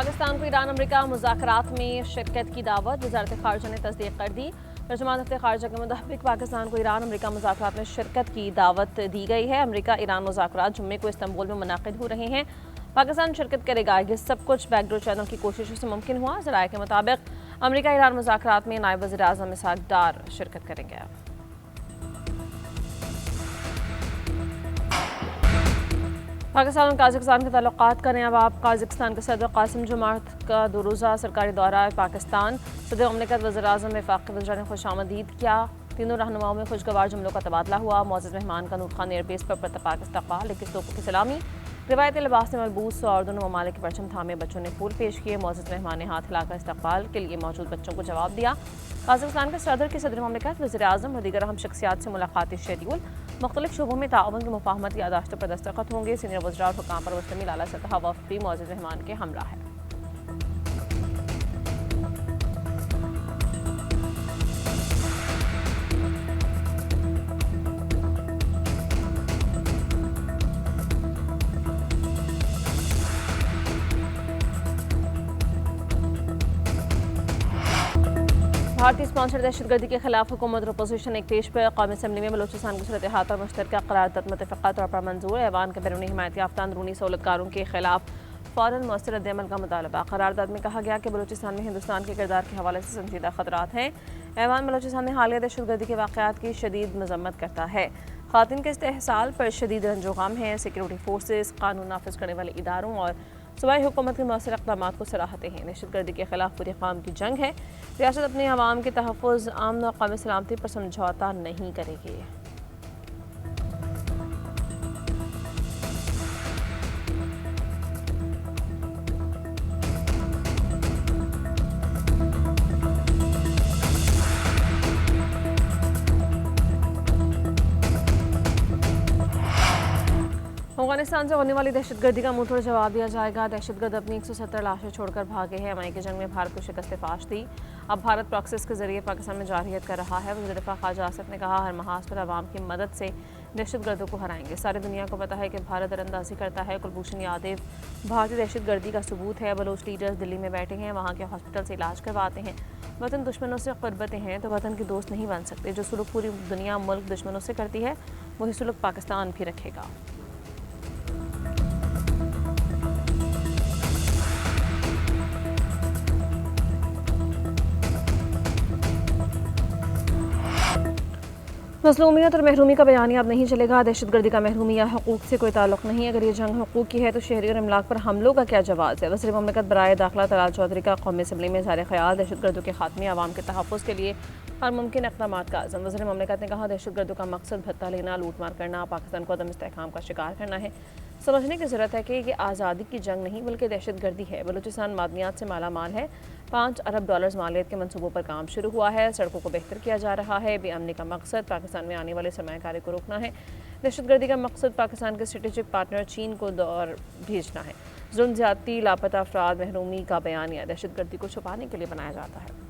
पाकिस्तान को Iran America मुज़ाकरात में शिरकत की दावत वज़ारत ख़ारजा ने तस्दीक कर दी। तर्जुमान दफ्तर ख़ारजा के मुताबिक पाकिस्तान को ईरान अमेरिका मुज़ाकरात में शिरकत की दावत दी गई है। अमेरिका ईरान मुज़ाकरात जुम्मे को इस्तांबुल में मुनाकिद हो रहे हैं। पाकिस्तान शिरकत करेगा। ये सब कुछ बैकडोर चैनल की कोशिशों से मुमकिन हुआ। ज़राए के मुताबिक अमेरिका ईरान मुज़ाकरात में नायब वज़ीर आज़म इसहाक डार शिरकत करेंगे। पाकिस्तान और काज़ाकिस्तान के ताल्लुकात का नया बाब। काज़ाकिस्तान के सदर कासिम जुमात का 2 रोज़ा सरकारी दौरा पाकिस्तान। सदर ममलिकत वज़ीर आज़म वफ़ाक़ी वज़ीर ने खुशामदीद किया। तीनों रहनुमाओं में खुशगवार जुमलों का तबादला हुआ। मुअज़्ज़ज़ मेहमान का नूर खान एयरबेस पर पुरतपाक इस्तक़बाल, 21 तोपों की सलामी, रिवायती लिबास में मलबूस और दोनों ममालिक के परचम थामे बच्चों ने फूल पेश किए। मुअज़्ज़ज़ मेहमान ने हाथ हिलाकर इस्तक़बाल के लिए मौजूद बच्चों को जवाब दिया। काज़ाकिस्तान के सदर की सदर ममलिकत वज़ीर आज़म और दीगर अहम शख्सियात से मुलाकाती शेड्यूल। मुख्तलिफ शोबों में ताउन की मुफ़ाहमत यादाश्तों पर दस्तखत होंगे। सीनियर वज़रा और हुक्काम पर मुश्तमिल आला सतह वफ़द भी मुअज़्ज़ज़ मेहमान के हमरा है। भारतीय स्पॉन्सर दहशतगर्दी के खिलाफ हुकूमत और अपोजिशन एक पेश पर कौमी असम्बली में बलूचिस्तान की सूरत हाल पर मुश्तरका करारदाद मुतफ़क़ा तौर पर मंजूर। ऐवान के बैरूनी हिमायत याफ्ता अंदरूनी सहूलतकारों के खिलाफ फ़ौरन मौसर रद्द-ए-अमल का मुतालबा। करारदाद में कहा गया कि बलूचिस्तान में हिंदुस्तान के किरदार के हवाले से संजीदा खतरात हैं। ऐवान बलूचिस्तान में हालिया दहशतगर्दी के वाक़यात की शदीद मज़म्मत करता है। ख़वातीन के इस्तेहसाल पर शदीद रंजो गम है। सिक्योरिटी फोर्सेस, कानून नाफिज करने वाले इदारों और सूबाई हुकूमत के मौसर इक़दाम को सराहते हैं। दहशतगर्दी के खिलाफ पूरी कौम की जंग है। रियासत अपने अवाम के तहफ़्फ़ुज़, अमन और कौमी सलामती पर समझौता नहीं करेगी। अफगानिस्तान से होने वाली दहशतगर्दी का मुंह तोड़ जवाब दिया जाएगा। दहशतगर्द अपनी 170 लाशें छोड़कर भागे हैं। मई की जंग में भारत को शिकस्त फाश दी। अब भारत प्रॉक्सिस के जरिए पाकिस्तान में जारहियत कर रहा है। वज़ीर दिफ़ा ख़ाजा आसिफ ने कहा, हर महाज पर अवाम की मदद से दहशतगर्दों को हराएंगे। सारी दुनिया को पता है कि भारत दरअंदाजी करता है। कुलभूषण यादव भारतीय दहशतगर्दी का सबूत है। बलोच लीडर्स दिल्ली में बैठे हैं, वहाँ के हॉस्पिटल से इलाज करवाते हैं। वतन दुश्मनों से क़ुरबतें हैं तो वतन के दोस्त नहीं बन सकते। जो सुलूक पूरी दुनिया मुल्क दुश्मनों से करती है, वही सुलूक पाकिस्तान भी रखेगा। मज़लूमियत और महरूमी का बयानिया अब नहीं चलेगा। दहशतगर्दी का महरूमी या हकूक़ से कोई ताल्लुक़ नहीं। अगर ये जंग हकूक़ की है तो शहरी और इमलाक पर हमलों का क्या जवाब है। वज़ीर ममलिकत बराए दाखिला तलाल चौधरी का कौमी असम्बली में इज़हार ख़याल। दहशतगर्दों के खात्मे, अवाम के तहफ़्फ़ुज़ के लिए हर मुमकिन इक़दामात का आज़म। वज़ीर ममलिकत ने कहा, दहशतगर्दों का मकसद भत्ता लेना, लूट मार करना, पाकिस्तान को अदम इस्तेहकाम का शिकार करना है। समझने की ज़रूरत है कि ये आज़ादी की जंग नहीं बल्कि दहशतगर्दी है। बलूचिस्तान मादनियात से माला माल है। $5 अरब मालियत के मनसूबों पर काम शुरू हुआ है। सड़कों को बेहतर किया जा रहा है। बेअमनी का मकसद पाकिस्तान में आने वाले सरमायाकारी को रोकना है। दहशतगर्दी का मकसद पाकिस्तान के स्ट्रेटेजिक पार्टनर चीन को दौर भेजना है। जुल्म, ज़्यादती, लापता अफराद, महरूमी का बयानिया दहशतगर्दी को छुपाने के लिए बनाया जाता है।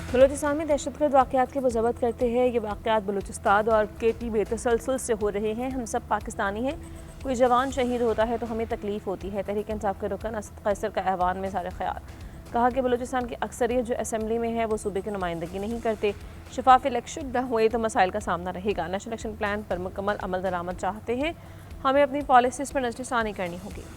बलूचिस्तान में दहशतगर्द वाक़यात की वज़ाहत करते हैं। ये वाक़यात बलूचिस्तान और केटी में तसलसल से हो रहे हैं। हम सब पाकिस्तानी हैं। कोई जवान शहीद होता है तो हमें तकलीफ़ होती है। तहरीक इंसाफ के रुकन असद कैसर का ऐवान में सारे ख्याल। कहा कि बलूचिस्तान की अक्सरियत जो असम्बली में है वो सूबे की नुमाइंदगी नहीं करते। शफाफ इलेक्शन न हुए तो मसाइल का सामना रहेगा। नेशनल इलेक्शन प्लान पर मुकम्मल अमल दरामद चाहते हैं। हमें अपनी पॉलिसीज़ पर नज़रसानी करनी होगी।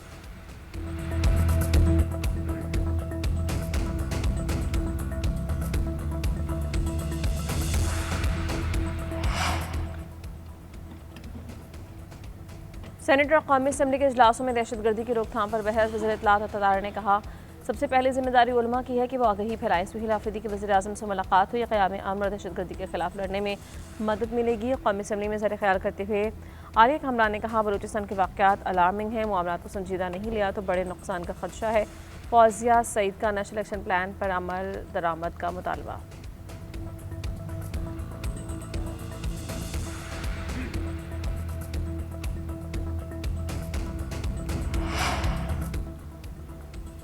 सेनेट और कौमी असम्बली के इजलासों में दहशतगर्दी की रोकथाम पर बहस। वज़ीर इत्तलात और तदार ने कहा, सबसे पहली जिम्मेदारी उलमा की है कि वो आगही फैलाएं। सुहेल आफरीदी की वज़ीर आज़म से मुलाकात हुई। क़याम अमन और दहशतगर्दी के खिलाफ लड़ने में मदद मिलेगी। कौमी असम्बली में ज़र ख्याल करते हुए आलिया कामरान ने कहा, बलूचिस्तान के वाक़यात अलार्मिंग हैं। मामलात को संजीदा नहीं लिया तो बड़े नुकसान का खदशा है। फौजिया सईद का नेशनल इलेक्शन प्लान पर अमल दरामद का मुतालबा।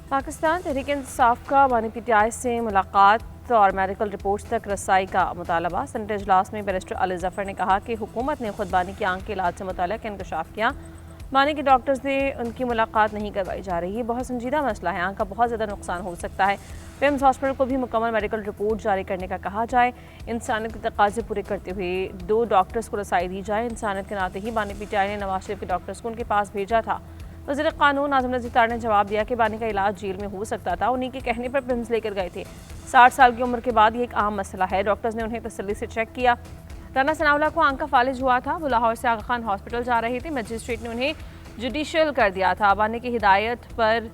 पाकिस्तान तहरीक इंसाफ का बानी PTI से मुलाकात। शनाख्त और मेडिकल रिपोर्ट्स तक रसाई का मुतालबा। सेनेट इजलास में बैरिस्टर अली जफर ने कहा कि हुकूमत ने खुद बानी की आंख के इलाज से मुताल्लिक़ इंकशाफ किया। बानी के डॉक्टर से उनकी मुलाकात नहीं करवाई जा रही। ये बहुत संजीदा मसला है, आंख का बहुत ज़्यादा नुकसान हो सकता है। विम्स हॉस्पिटल को भी मुकम्मल मेडिकल रिपोर्ट जारी करने का कहा जाए। इंसानियत के तकाजे पूरे करते हुए 2 डॉक्टर्स को रसाई दी जाए। इंसानियत के नाते ही बानी पीटीआई ने नवाज शरीफ के डॉक्टर्स को उनके पास भेजा था। वज़ीर क़ानून आज़म नज़ीर तार ने जवाब दिया कि बानी का इलाज जेल में हो सकता था, उन्हीं के कहने पर विम्स लेकर गए थे। 60 साल की उम्र के बाद ये एक आम मसला है। डॉक्टर्स ने उन्हें तसल्ली से चेक किया। राना सनाउल्लाह को आंख का फालिज हुआ था, वो लाहौर से आगा खान हॉस्पिटल जा रहे थे। मजिस्ट्रेट ने उन्हें जुडिशियल कर दिया था। बानी की हिदायत पर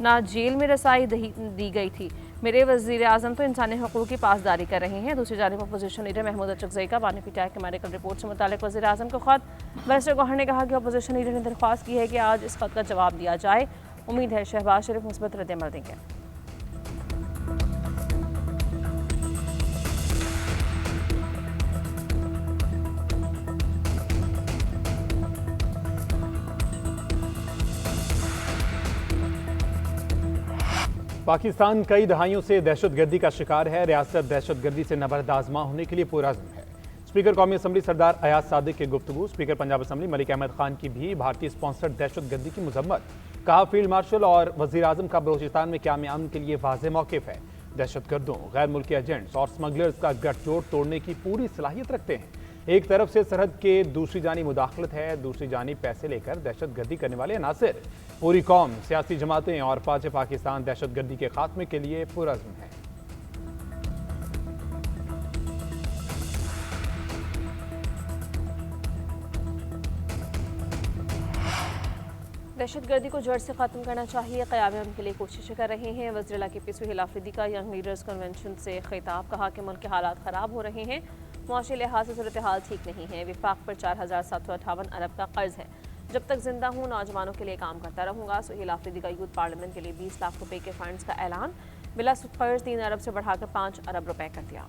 ना जेल में रसाई दी गई थी। मेरे वज़ीर आज़म तो इंसानी हकूक़ की पासदारी कर रहे हैं। दूसरी जानिब अपोजिशन लीडर महमूद अचकज़ई का बानी पीटीआई के मेडिकल रिपोर्ट से मुताल्लिक़ वज़ीर आज़म को ख़त। बैरिस्टर गौहर ने कहा कि अपोजिशन लीडर ने दरख्वास्त की है कि आज इस ख़त का जवाब दिया जाए। उम्मीद है शहबाज शरीफ मुस्बत रद्द-ए-अमल देंगे। पाकिस्तान कई दहाइयों से दहशतगर्दी का शिकार है। रियासत दहशतगर्दी से नबर्दाज़मा होने के लिए पुरअज़्म है। स्पीकर कौमी असम्बली सरदार अयाज सादिक के गुफ्तगू। स्पीकर पंजाब असम्बली मलिक अहमद खान की भी भारतीय स्पॉन्सर्ड दहशतगर्दी की मजम्मत। कहा फील्ड मार्शल और वज़ीर आज़म का बलोचिस्तान में क़याम अमन के लिए वाज़ेह मौक़िफ़ है। दहशतगर्दों, गैर मुल्की एजेंट्स और स्मगलर्स का गठजोड़ तोड़ने की पूरी सलाहियत रखते हैं। एक तरफ से सरहद के दूसरी जानी मुदाखलत है, दूसरी जानी पैसे लेकर दहशतगर्दी करने वाले अनासिर। पूरी कौम, सियासी जमातें और फ़ौज पाकिस्तान दहशतगर्दी के खात्मे के लिए पुरअज़्म है। दहशतगर्दी को जड़ से ख़त्म करना चाहिए, क़याम अमन के लिए कोशिशें कर रहे हैं। वज़ीर आला के पी सुहेल आफरीदी का यंग लीडर्स कन्वेंशन से खिताब। कहा कि मुल्क के हालात ख़राब हो रहे हैं, मुआशी लिहाज से सूरत हाल ठीक नहीं है। विफाक पर 4758 अरब का कर्ज है। जब तक जिंदा हूँ नौजवानों के लिए काम करता रहूँगा। सुहेल आफरीदी का यूथ पार्लियामेंट के लिए 20 लाख रुपए के फंड्स का ऐलान। बिला कर्ज 3 अरब से बढ़ाकर 5 अरब रुपए कर दिया।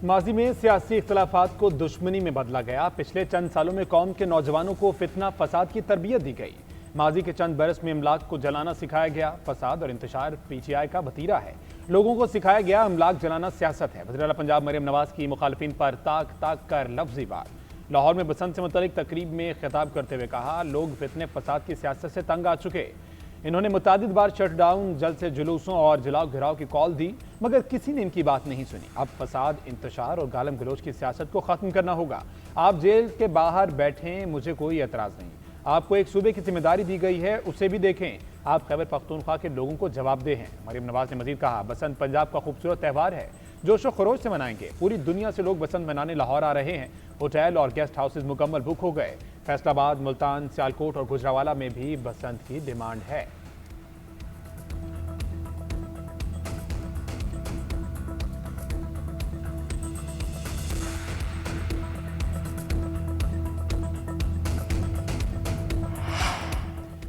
माजी में सियासी इख्तलाफात को दुश्मनी में बदला गया। पिछले चंद सालों में कौम के नौजवानों को फितना फसाद की तरबियत दी गई। माजी के चंद बरस में अमलाक को जलाना सिखाया गया। फसाद और इंतशार पीटीआई का वतीरा है। लोगों को सिखाया गया अमलाक जलाना सियासत है। वज़ीर आला पंजाब मरियम नवाज की मुखालिफिन पर ताक ताक कर लफ्ज़ी वार। लाहौर में बसंत से मुतल्लिक तकरीब में खिताब करते हुए कहा, लोग फितने फसाद की सियासत से तंग आ चुके। इन्होंने मुतादिद बार शटडाउन, जल्द से जुलूसों और जलाओ घिराव की कॉल दी, मगर किसी ने इनकी बात नहीं सुनी। अब फसाद, इंतशार और गालम गलोच की सियासत को ख़त्म करना होगा। आप जेल के बाहर बैठें, मुझे कोई एतराज़ नहीं। आपको एक सूबे की जिम्मेदारी दी गई है, उसे भी देखें। आप खैबर पख्तूनख्वा के लोगों को जवाबदेह हैं। मरियम नवाज ने मजीद कहा, बसंत पंजाब का खूबसूरत त्यौहार है, जोश व खरोश से मनाएंगे। पूरी दुनिया से लोग बसंत मनाने लाहौर आ रहे हैं। होटल और गेस्ट हाउसेज मुकम्मल बुक हो गए। फैसलाबाद, मुल्तान, सियालकोट और गुजरावाला में भी बसंत की डिमांड है।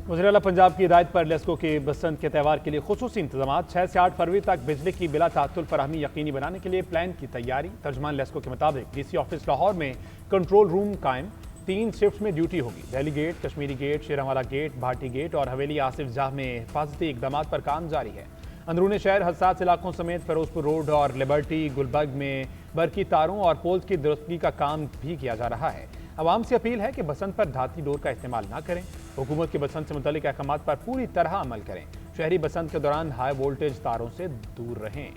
वज़ीर आला पंजाब की हिदायत पर लेस्को के बसंत के त्यौहार के लिए खुसूसी इंतजाम। 6 से 8 फरवरी तक बिजली की बिला तातुल फराहमी यकीनी बनाने के लिए प्लान की तैयारी। तर्जमान लेस्को के मुताबिक डीसी ऑफिस लाहौर में कंट्रोल रूम कायम। 3 शिफ्ट में ड्यूटी होगी। Delhi gate, Kashmiri gate, Sherawala gate, Bhati gate और हवेली आसिफ जाह में हिफाजती इकदाम पर काम जारी है। अंदरूनी शहर हसास इलाकों समेत फिरोजपुर रोड और लिबर्टी, गुलबर्ग में बरकी तारों और पोल्स की दुरुस्तगी का काम भी किया जा रहा है। अवाम से अपील है कि बसंत पर धाती डोर का इस्तेमाल न करें। हुकूमत के बसंत से मुतल्लिक अहकाम पर पूरी तरह अमल करें। शहरी बसंत के दौरान हाई वोल्टेज तारों से दूर रहें।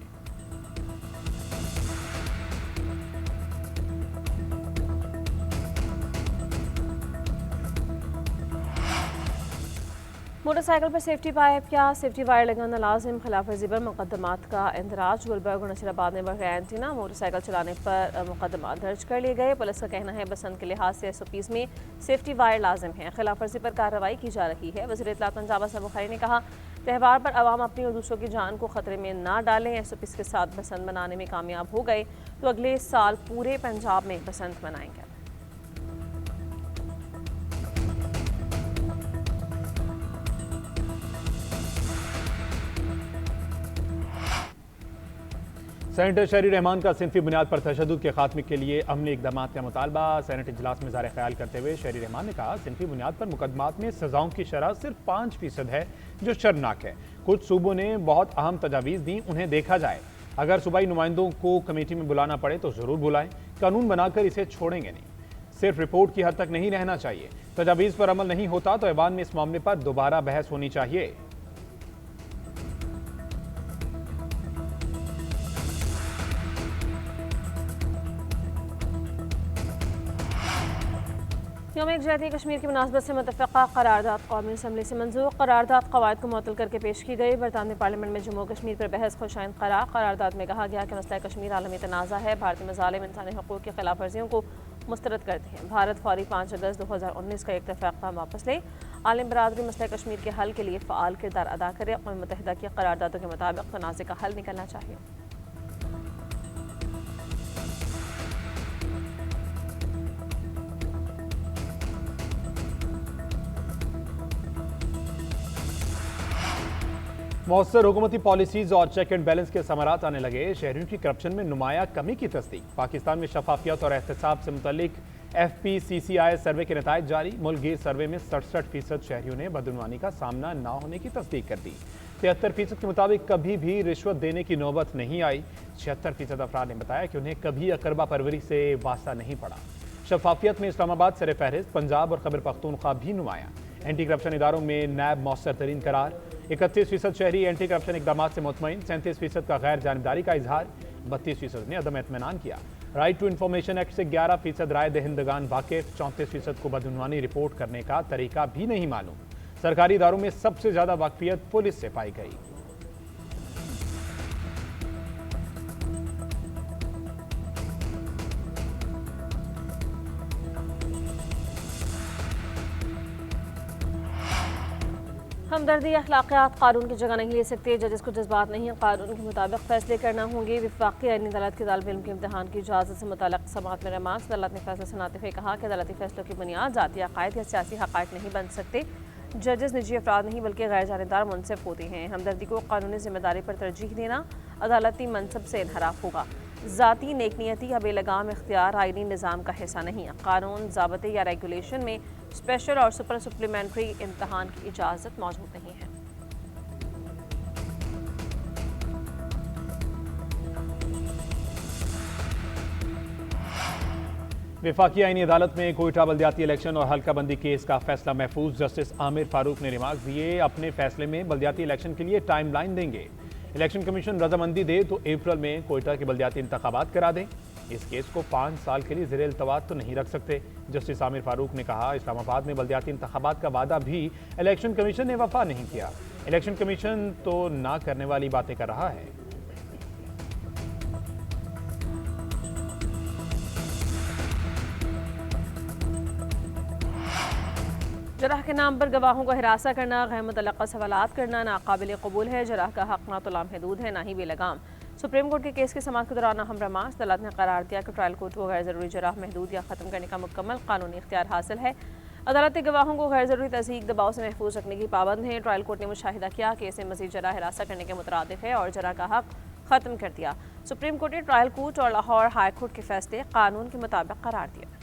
मोटरसाइकिल पर सेफ्टी पाइप या सेफ्टी वायर लगाना लाजिम। खिलाफ वर्जी पर मुकदमात का इंदराज। गुलबर्ग और नसीराबाद में बगैर एंटीना मोटरसाइकिल चलाने पर मुकदमा दर्ज कर लिए गए। पुलिस का कहना है बसंत के लिहाज से SOPs में सेफ्टी वायर लाजिम है। खिलाफ वर्जी पर कार्रवाई की जा रही है। वज़ीर इत्तलात पंजाब असद बुखारी ने कहा, त्यौहार पर आवाम अपनी और दूसरों की जान को खतरे में ना डालें। SOPs के साथ बसंत मनाने में कामयाब हो गए तो अगले साल पूरे पंजाब में बसंत मनाएंगे। सेनेटर शहरी रहमान का सिनफी बुनियाद पर तशद्दुद के खात्मे के लिए अमली इकदाम का मुतालबा। सेनेट इजलास में ज़ाहिर ख्याल करते हुए शहरी रहमान ने कहा, सिनफी बुनियाद पर मुकदमात में सजाओं की शरह सिर्फ 5% है, जो शर्मनाक है। कुछ सूबों ने बहुत अहम तजावीज़ दी, उन्हें देखा जाए। अगर सूबाई नुमाइंदों को कमेटी में बुलाना पड़े तो ज़रूर बुलाएं। कानून बनाकर इसे छोड़ेंगे नहीं। सिर्फ रिपोर्ट की हद तक नहीं रहना चाहिए। तजावीज़ पर अमल नहीं होता तो ऐवान में इस मामले पर दोबारा बहस होनी चाहिए। यौम यकजहती कश्मीर की मुनासबत से मुतफ़क़ा करारदाद कौमी असम्बली से मंजूर। करारदाद कवायद को मुअत्तल करके पेश की गई। बरतानवी पार्लियामेंट में जम्मू कश्मीर पर बहस खुशाइन करार। करारदाद में कहा गया कि मसला कश्मीर आलमी तनाज़ा है। भारतीय मज़ालिम इंसानी हकूक़ की खिलाफ वर्जियों को मुस्तरद करते हैं। भारत फौरी 5 अगस्त 2019 का इत्तफ़ाक़नामा वापस ले। आलम बरादरी मसला कश्मीर के हल के लिए फ़ाल किरदार अदा करे। अक़वाम मुत्तहिदा की करारदादों के मुताबिक तनाज़े का हल निकलना चाहिए। मौसर हुकूमती पॉलिसीज और चेक एंड बैलेंस के समारात आने लगे। शहरियों की करप्शन में नुमाया कमी की तस्दीक। पाकिस्तान में शफाफियत और एहतसाब से मुतल्लिक FPCCI सर्वे के नतायज जारी। मुल्कगीर सर्वे में 67% शहरियों ने बदउनवानी का सामना न होने की तस्दीक कर दी। 73% के मुताबिक कभी भी रिश्वत देने की नौबत नहीं आई। 76% अफराद ने बताया कि उन्हें कभी अकरबा परवरी से वास्ता नहीं पड़ा। शफाफियत में इस्लामाबाद सर फहरिस्त, पंजाब और खैबर पख्तूनख्वा भी नुमाया। एंटी करप्शन इदारों में नैब मौसर तरीन करार। 31% शहरी एंटी करप्शन इकदाम से मुतमईन। 37% का गैर जानबदारी का इजहार। 32% ने अदम एतमानान किया। राइट टू इन्फॉर्मेशन एक्ट से 11% राय दहिंदगान वाकिफ। 34% को बदउनवानी रिपोर्ट करने का तरीका भी नहीं मालूम। सरकारी इदारों में सबसे ज्यादा वाकफियत पुलिस से पाई गई। हमदर्दी अखलाकियात कानून की जगह नहीं ले सकते। जजेस को जज्बात नहीं, कानून के मुताबिक फैसले करना होंगे। विफाकी आईनी अदालत के तालिब इल्म के इम्तहान की इजाज़त से मुतल्लक़ समाअत में रेमार्क्स। अदालत ने फैसला सुनाते हुए कहा कि अदालती फैसलों की बुनियाद ज़ाती अक़ायद या सियासी हक़ाइक़ नहीं बन सकते। जजेस निजी अफराद नहीं बल्कि गैर जानिबदार मुनसिफ होते हैं। हमदर्दी को कानूनी जिम्मेदारी पर तरजीह देना अदालती मनसब से इनहराफ होगा। ज़ाती नेकनियती या बेलगाम इख्तियार आईनी निज़ाम का हिस्सा नहीं है। कानून, ज़ाबते या रेगुलेशन में स्पेशल और सुपर सप्लीमेंट्री इम्तहान की इजाज़त मौजूद नहीं है। वफाकी आईनी अदालत में कोयटा बल्दियाती इलेक्शन और हल्का बंदी केस का फैसला महफूज। जस्टिस आमिर फारूक ने रिमार्क दिए, अपने फैसले में बल्दियाती इलेक्शन के लिए टाइम लाइन देंगे। इलेक्शन कमीशन रजामंदी दे तो अप्रैल में कोयटा के बल्दियाती इंतखाबात करा दें। इस केस को 5 साल के लिए ज़ेरे इल्तवात तो नहीं रख सकते। जस्टिस आमिर फारूक ने कहा, इस्लामाबाद में बल्दियाती इंतखाबात का वादा भी इलेक्शन कमीशन ने वफा नहीं किया। इलेक्शन कमीशन तो ना करने वाली बातें कर रहा है। जराह के नाम पर गवाहों को हिरासा करना, गैर मुतल्लक़ा सवालात करना नाकाबिल कबूल है। जराह का हक़ ना तो लामहदूद है, ना ही बेलगाम। सुप्रीम कोर्ट के केस की समाअत के दौरान अहम रेमार्क्स। अदालत ने करार दिया कि ट्रायल कोर्ट को गैर ज़रूरी जराह महदूद या ख़त्म करने का मुकम्मल कानूनी इख्तियार हासिल है। अदालती गवाहों को गैर ज़रूरी तज़हीक दबाव से महफूज रखने की पाबंद है। ट्रायल कोर्ट ने मुशाहिदा किया कि इसे मज़ीद जराह हिरासा करने के मुतरादिफ है और जराह का हक़ ख़त्म कर दिया। सुप्रीम कोर्ट ने ट्रायल कोर्ट और लाहौर हाई कोर्ट के फैसले कानून के मुताबिक करार दिया।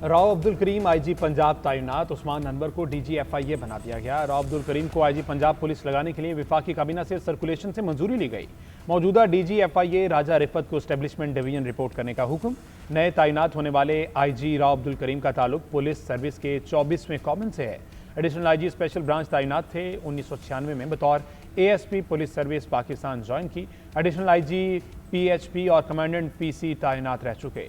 राव अब्दुल करीम IG पंजाब तैनात। उस्मान अनवर को DG FIA बना दिया गया। राव अब्दुल करीम को IG पंजाब पुलिस लगाने के लिए वफाकी काबीना से सर्कुलेशन से मंजूरी ली गई। मौजूदा DG FIA राजा रिफत को एस्टेब्लिशमेंट डिवीजन रिपोर्ट करने का हुक्म। नए तैनात होने वाले IG राव अब्दुल करीम का ताल्लुक पुलिस सर्विस के 24वें कॉमन से है। एडिशनल IG स्पेशल ब्रांच तैनात थे। 1996 में बतौर ASP police service Pakistan join की। एडिशनल IG PHP और कमांडेंट PC तैनात रह चुके।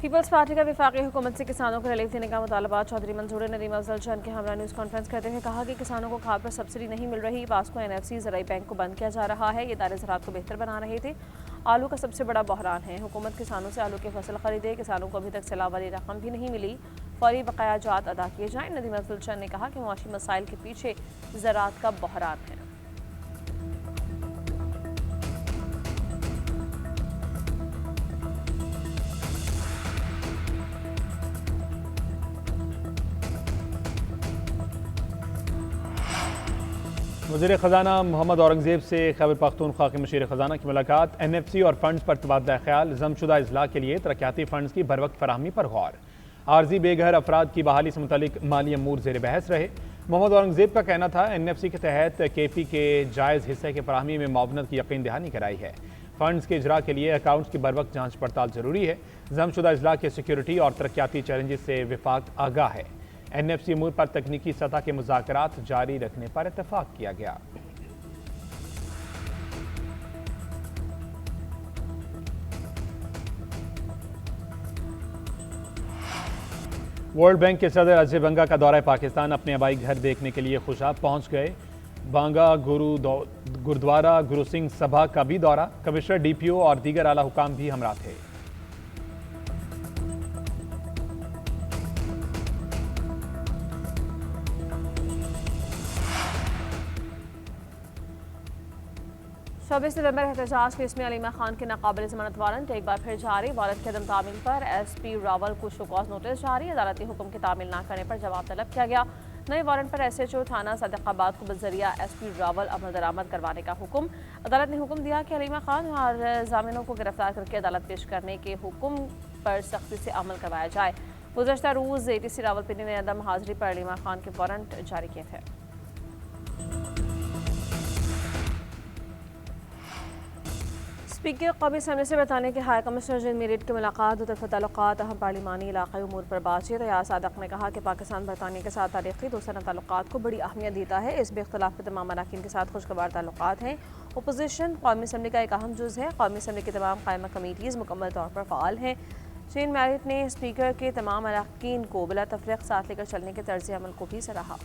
पीपल्स पार्टी का वफाकी हुकूमत से किसानों को रिलीफ देने का मुतालबा। चौधरी मंसूर ने नदीम अफजल चंद के हमरा न्यूज़ कॉन्फ्रेंस करते हुए कहा कि किसानों को खाद पर सब्सिडी नहीं मिल रही। वास्को NFC ज़राई बैंक को बंद किया जा रहा है। ये इदारे ज़राअत को बेहतर बना रहे थे। आलू का सबसे बड़ा बहरान है। हुकूमत किसानों से आलू की फसल खरीदे, किसानों को अभी तक सैलाब वाली रकम भी नहीं मिली, फौरी बकाया जात अदा किए जाएँ। नदीम अफजल चंद ने कहा कि मुआशी मसाइल के पीछे ज़राअत का बहरान है। वज़ीर ख़जाना मोहम्मद औरंगज़ेब से खैबर पख्तूनख्वा के मशीर ख़जाना की मुलाकात। NFC और फंड्स पर तबादला ख्याल। जमशुदा अजला के लिए तरक्याती फंड्स की बरवक्त फराहमी पर गौर। आर्जी बेघर अफराद की बहाली से मुतल्लिक माली अमूर ज़ेर बहस रहे। मोहम्मद औरंगज़ेब का कहना था NFC के तहत KP के जायज़ हिस्से की फराहमी में मुआवनत की यकीन दहानी कराई है। फंड्स के इजरा के लिए अकाउंट्स की बरवक्त जाँच पड़ताल ज़रूरी है। जमशुदा अजला के सिक्योरिटी और तरक्याती चैलेंजेस से विफाक आगाह है। NFC अमूर पर तकनीकी सतह के मुज़ाकरात जारी रखने पर इत्तफाक किया गया। वर्ल्ड बैंक के सदर अजय बंगा का दौरा पाकिस्तान। अपने आबाई घर देखने के लिए खुशाब पहुंच गए। बांगा गुरुद्वारा गुरु सिंह सभा का भी दौरा। कमिश्नर DPO और दीगर आला हुकाम भी हमरा थे। चौबीस नवंबर एहतजाज केस में अलीमा खान के नाकाबिल जमानत वारंट एक बार फिर जारी। वारंट के अदम तामील पर SP रावल को शोकॉज नोटिस जारी। अदालती हुक्म की तामील न करने पर जवाब तलब किया गया। नए वारंट पर SHO थाना सदकाबाद को बजरिया SP रावल अमल दरामद करवाने का हुक्म। अदालत ने हुक्म दिया कि अलीमा खान और जामिनों को गिरफ्तार करके अदालत पेश करने के हुक्म पर सख्ती से अमल करवाया जाए। गुज़श्ता रोज़ ATC रावलपिंडी ने अदम हाजिरी पर अलीमा खान के वारंट जारी किए थे। स्पीकर कौमी असम्बली से बताने के हाई कमिश्नर जिन मेरिट की मुलाकात, दुतरफा ताल्लुकात, अहम पार्लिमानी इलाक़ाई उमूर पर बातचीत। या सादक ने कहा कि पाकिस्तान बरतानिया के साथ तारीखी दोस्ताना ताल्लुकात को बड़ी अहमियत देता है। इस बेख्तलाफ के तमाम अरकान के साथ खुशगवार ताल्लुकात हैं। अपोजिशन कौमी असम्बली का एक अहम जुज़ है। कौमी असम्बली की तमाम कायमा कमेटीज़ मुकम्मल तौर पर फ़ाल हैं। जिन मेरिट ने स्पीकर के तमाम अरकान को बिला तफरीक साथ लेकर चलने के तर्ज़ अमल को भी सराहा।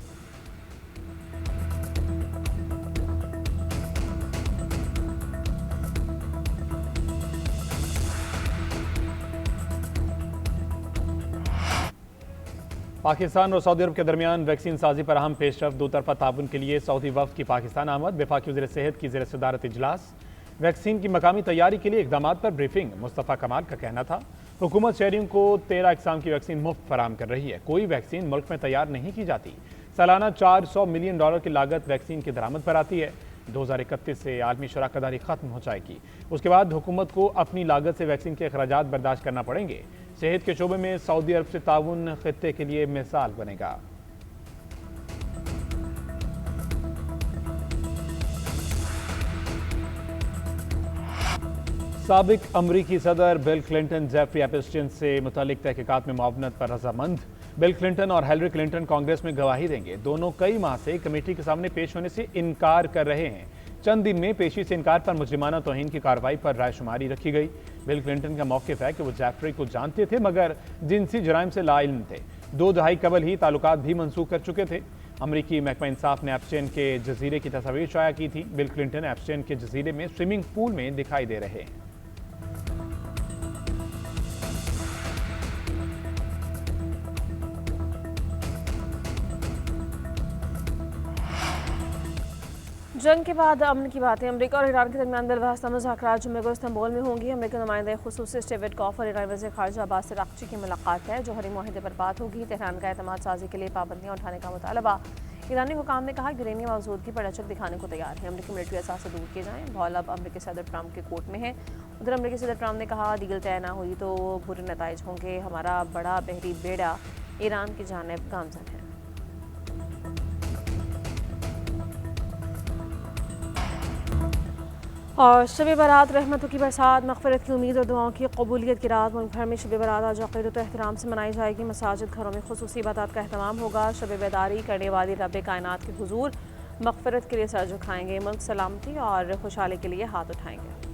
पाकिस्तान और सऊदी अरब के दरमियान वैक्सीन साजी पर अहम पेशरफ्त। दो तरफा ताउन के लिए सऊदी वफ़द की पाकिस्तान आमद। वफाकी वज़ीर सेहत की ज़ेर सदारत इजलास। वैक्सीन की मकामी तैयारी के लिए इकदाम पर ब्रीफिंग। मुस्तफ़ा कमाल का कहना था हुकूमत शहरियों को 13 अक़साम की वैक्सीन मुफ्त फराम कर रही है। कोई वैक्सीन मुल्क में तैयार नहीं की जाती। सालाना $400 मिलियन की लागत वैक्सीन की दरामद पर आती है। 2031 से आलमी शराकतदारी खत्म हो जाएगी। उसके बाद हुकूमत को अपनी लागत से वैक्सीन के अखराजात बर्दाश्त करना पड़ेंगे। सेहत के शोबे में सऊदी अरब से ताउन खित्ते के लिए मिसाल बनेगा। साबिक अमरीकी सदर बिल क्लिंटन जेफरी एपस्टीन से मुतालिक तहकीकात में मुआवनत पर रजामंद। बिल क्लिंटन और हिलरी क्लिंटन कांग्रेस में गवाही देंगे। दोनों कई माह से कमेटी के सामने पेश होने से इनकार कर रहे हैं। चंद दिन में पेशी से इनकार पर मुजरिमाना तौहीन की कार्रवाई पर रायशुमारी रखी गई। बिल क्लिंटन का मौक़िफ़ है कि वो जेफरी को जानते थे मगर जिनसी जराइम से लाइल्म थे। 2 दहाई कबल ही ताल्लुकात भी मनसूख कर चुके थे। अमरीकी महकमा इंसाफ ने एप्स्टेन के जजीरे की तस्वीर शाया की थी। बिल क्लिंटन एप्स्टेन के जजीरे में स्विमिंग पूल में दिखाई दे रहे हैं। जंग के बाद अमन की बातें। अमेरिका और ईरान के दरमियान बिलवास्ता मुज़ाकरात जुमे को इस्तांबुल में होंगी। अमेरिकी नुमाइंदे खुसूसी स्टीव विटकॉफ और ईरानी वज़ीर ख़ारिजा अब्बास अराग़ची की मुलाकात है। जोहरी मुआहदे पर बात होगी। तेहरान का एतमाद साजी के लिए पाबंदियाँ उठाने का मुतालबा। ईरानी हुकाम ने कहा यूरेनियम मौजूदगी पर लचक दिखाने को तैयार है। अमेरिकी मिलिट्री असास से दूर किए जाएँ। बॉल अब अमेरिकी सदर ट्रंप के कोर्ट में है। उधर अमेरिकी सदर ट्रंप ने कहा डील तय ना हुई तो बुरे नताइज होंगे। हमारा बड़ा बहरी बेड़ा ईरान की जानिब गामजन है। और शब बारात रहमतों की बरसात, मग़फ़िरत की उम्मीद और दुआओं की कबूलियत की रात। मुल्क भर में शब बारात आज अक़ीदत व एहतराम से मनाई जाएगी। मसाजिद घरों में खुसूसी इबादत का अहतमाम होगा। शब बेदारी करने वाली रब कायनात के हुज़ूर मग़फ़िरत के लिए सर झुकाएंगे। मुल्क सलामती और खुशहाली के लिए हाथ उठाएंगे।